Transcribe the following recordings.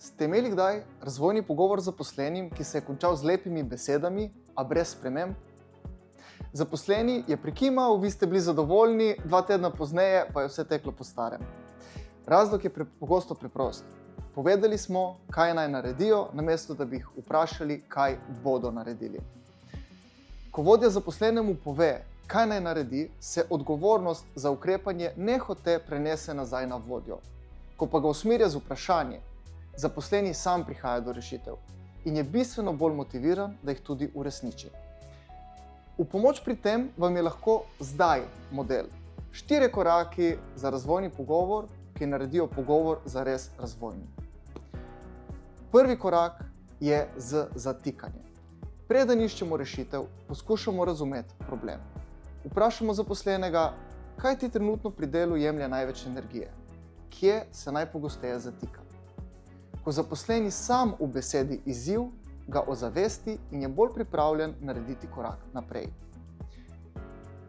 Ste imeli kdaj razvojni pogovor z zaposlenim, ki se je končal z lepimi besedami, a brez sprememb? Zaposleni je prikimal, vi ste bili zadovoljni, 2 tedna pozneje pa je vse teklo po starem. Razlog je pogosto preprost. Povedali smo, kaj naj naredijo, namesto da bi jih vprašali, kaj bodo naredili. Ko vodja zaposlenemu pove, kaj naj naredi, se odgovornost za ukrepanje nehote prenese nazaj na vodjo. Ko pa ga usmerja z vprašanje, zaposleni sam prihaja do rešitev in je bistveno bolj motiviran, da jih tudi uresniči. V pomoč pri tem vam je lahko zdaj model. 4 koraki za razvojni pogovor, ki naredijo pogovor zares razvojni. Prvi korak je z zatikanjem. Preden iščemo rešitev, poskušamo razumeti problem. Vprašamo zaposlenega, kaj ti trenutno pri delu jemlje največ energije, kje se najpogosteje zatika. Ko zaposleni sam v besedi izziv, ga ozavesti in je bolj pripravljen narediti korak naprej.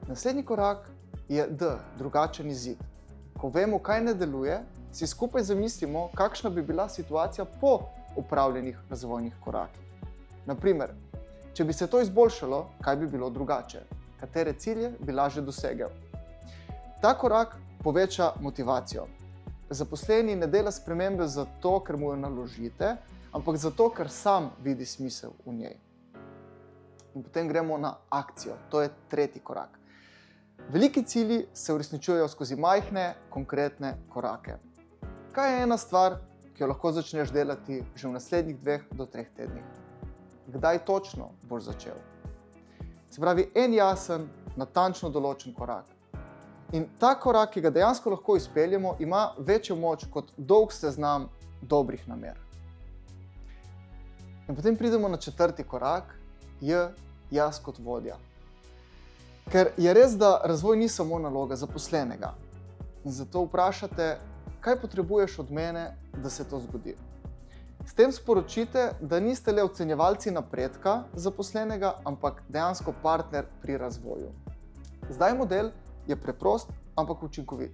Naslednji korak je drugačen izid. Ko vemo, kaj ne deluje, si skupaj zamislimo, kakšna bi bila situacija po opravljenih razvojnih korakih. Naprimer, če bi se to izboljšalo, kaj bi bilo drugače? Katere cilje bi lažje dosegel? Ta korak poveča motivacijo. Zaposleni ne dela spremembe zato, ker mu jo naložite, ampak zato, ker sam vidi smisel v njej. In potem gremo na akcijo. To je tretji korak. Veliki cilji se uresničujejo skozi majhne, konkretne korake. Kaj je ena stvar, ki jo lahko začneš delati že v naslednjih 2 do 3 tednih? Kdaj točno boš začel? Se pravi, en jasen, natančno določen korak. In ta korak, ki ga dejansko lahko izpeljemo, ima večjo moč kot dolg seznam dobrih namer. In potem pridemo na 4. korak, jaz kot vodja. Ker je res, da razvoj ni samo naloga zaposlenega. In zato vprašate, kaj potrebuješ od mene, da se to zgodi. S tem sporočite, da niste le ocenjevalci napredka zaposlenega, ampak dejansko partner pri razvoju. Zdaj model je preprost, ampak učinkovit.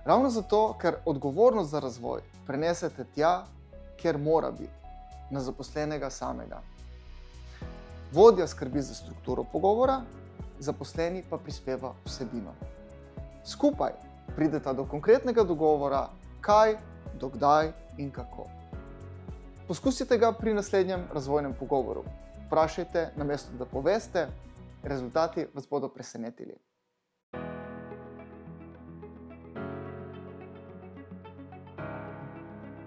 Ravno zato, ker odgovornost za razvoj prenesete tja, kjer mora biti, na zaposlenega samega. Vodja skrbi za strukturo pogovora, zaposleni pa prispeva vsebino. Skupaj prideta do konkretnega dogovora, kaj, do kdaj in kako. Poskusite ga pri naslednjem razvojnem pogovoru. Vprašajte, namesto da poveste, rezultati vas bodo presenetili.